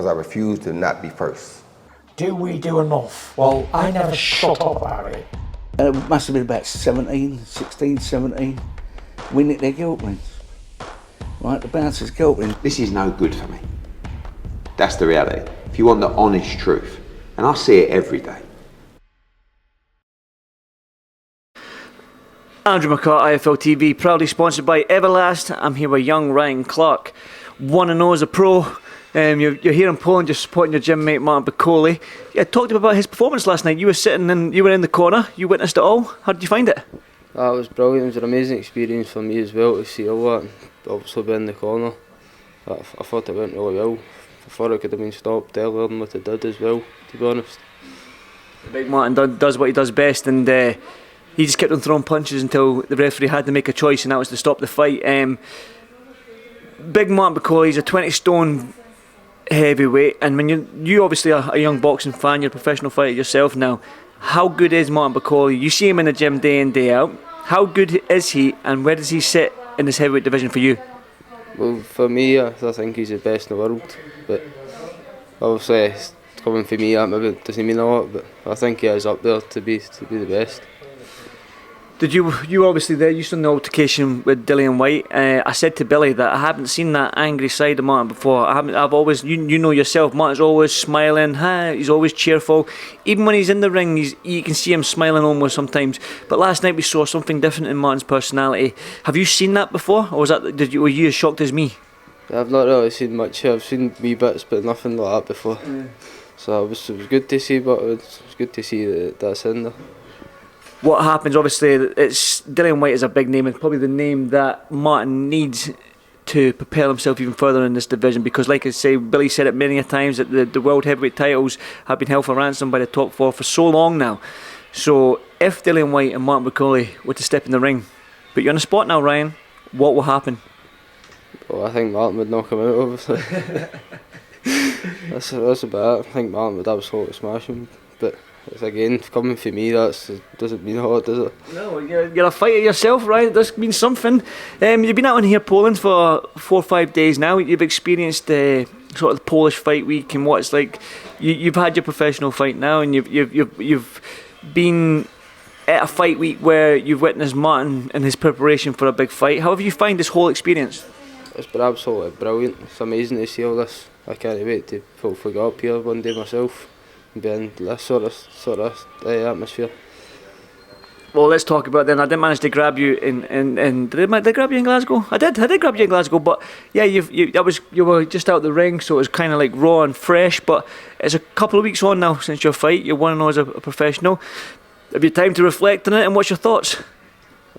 I refuse to not be first. Do we do enough? Well, I never shut up about it. It must have been about 16, 17. We nicked their guilt rings. Right, the bouncer's guilt rings. This is no good for me. That's the reality. If you want the honest truth, and I see it every day. Andrew McCART, IFL TV, proudly sponsored by Everlast. I'm here with young Ryan Clark, 1-0 as a pro. You're here in Poland, just supporting your gym mate Martin Bakole. Yeah, talk to me about his performance last night. You were in the corner, you witnessed it all. How did you find it? It was brilliant. It was an amazing experience for me as well to see all that. And obviously being in the corner, I thought it went really well. I thought it could have been stopped earlier than what it did as well, to be honest. The big Martin does what he does best, and he just kept on throwing punches until the referee had to make a choice, and that was to stop the fight. Big Martin Bakole, he's a 20-stone heavyweight, and when you obviously are a young boxing fan, you're a professional fighter yourself now. How good is Martin Bakole? You see him in the gym day in, day out. How good is he, and where does he sit in this heavyweight division for you? Well, for me, I think he's the best in the world, but obviously it's coming for me, that maybe doesn't mean a lot, but I think he is up there to be the best. Did you obviously there, you saw the altercation with Dillian Whyte. I said to Billy that I haven't seen that angry side of Martin before. I've always, you know yourself, Martin's always smiling, he's always cheerful. Even when he's in the ring, you can see him smiling almost sometimes. But last night we saw something different in Martin's personality. Have you seen that before, or were you as shocked as me? I've not really seen much. I've seen wee bits, but nothing like that before. So it was good to see, but it was good to see that's in there. What happens, obviously, it's Dillian Whyte is a big name, and probably the name that Martin needs to propel himself even further in this division, because like I say, Billy said it many a times that the world heavyweight titles have been held for ransom by the top four for so long now. So if Dillian Whyte and Martin Bakole were to step in the ring, but you're on the spot now, Ryan, what will happen? Well, I think Martin would knock him out, obviously. that's about it. I think Martin would absolutely smash him, but it's again, coming for me, that doesn't mean a lot, does it? No, you're a fighter yourself, right? It does mean something. You've been out in here, Poland, for 4 or 5 days now. You've experienced sort of the Polish fight week and what it's like. You've had your professional fight now, and you've been at a fight week where you've witnessed Martin and his preparation for a big fight. How have you found this whole experience? It's been absolutely brilliant. It's amazing to see all this. I can't wait to hopefully go up here one day myself and be in this sort of atmosphere. Well, let's talk about then. I didn't manage to grab you did I grab you in Glasgow? I did grab you in Glasgow, but yeah, you were just out the ring, so it was kind of like raw and fresh. But it's a couple of weeks on now since your fight. You're 1-0 as a professional. Have you time to reflect on it, and what's your thoughts?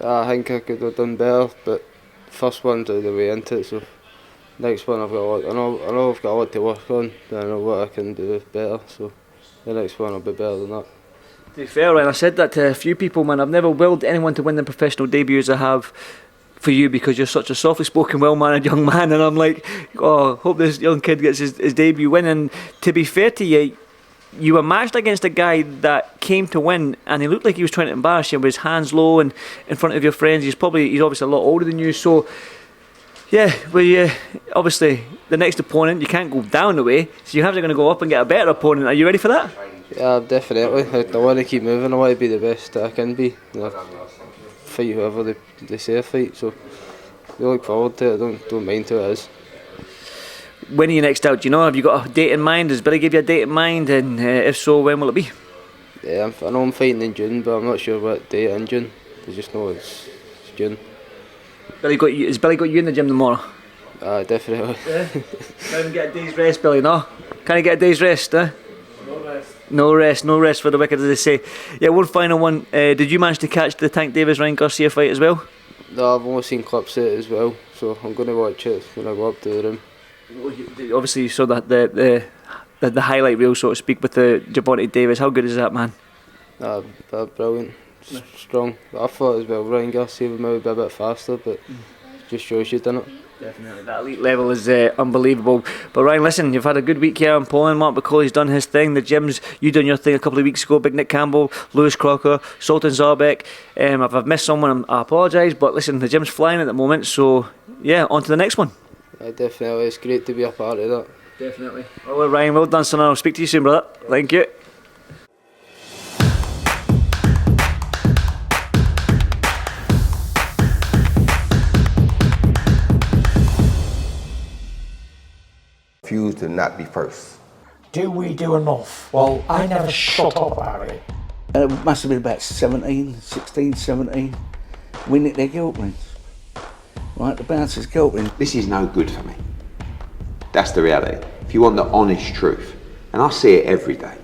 I think I could have done better, but first one's out the way into it, so next one I've got a lot. I know I've got a lot to work on, but I know what I can do better. So the next one will be better than that. To be fair, Ryan, I said that to a few people, man. I've never willed anyone to win the professional debut as I have for you, because you're such a softly spoken, well-mannered young man, and I'm like, oh, hope this young kid gets his debut win. And to be fair to you, you were matched against a guy that came to win, and he looked like he was trying to embarrass you with his hands low and in front of your friends. He's obviously a lot older than you, so yeah, well, obviously the next opponent, you can't go down the way, so you're having to go up and get a better opponent. Are you ready for that? Yeah, definitely. I want to keep moving. I want to be the best that I can be. Fight whoever they say I fight, so I look forward to it. Don't mind who it is. When are you next out? Do you know? Have you got a date in mind? Does Billy give you a date in mind? And if so, when will it be? Yeah, I know I'm fighting in June, but I'm not sure what date in June. I just know it's June. Has Billy got you in the gym tomorrow? Definitely. Yeah. Can't even get a day's rest, Billy, no? Can't you get a day's rest, eh? No rest for the wicked, as they say. Yeah, one final one. Did you manage to catch the Tank Davis-Ryan Garcia fight as well? No, I've only seen clips of it as well, so I'm going to watch it when I go up to the room. Obviously you saw that the highlight reel, so to speak, with the Gervonta Davis. How good is that, man? Brilliant, strong. I thought as well Ryan Garcia would maybe be a bit faster, but just shows you, didn't it? Definitely, that elite level is unbelievable. But Ryan, listen, you've had a good week here in Poland. Mark Bakole's done his thing. The gyms, you done your thing a couple of weeks ago. Big Nick Campbell, Lewis Crocker, Sultan Zarbek. If I've missed someone, I apologise. But listen, the gym's flying at the moment. So yeah, on to the next one. Definitely, it's great to be a part of that. Definitely. Well, Ryan, well done, son. I'll speak to you soon, brother. Thank you. Refuse to not be first. Do we do enough? Well, I never shut up about it. It must have been about 16, 17. We nicked their guilt rings. Right, the bouncer's guilt ring. This is no good for me. That's the reality. If you want the honest truth, and I see it every day,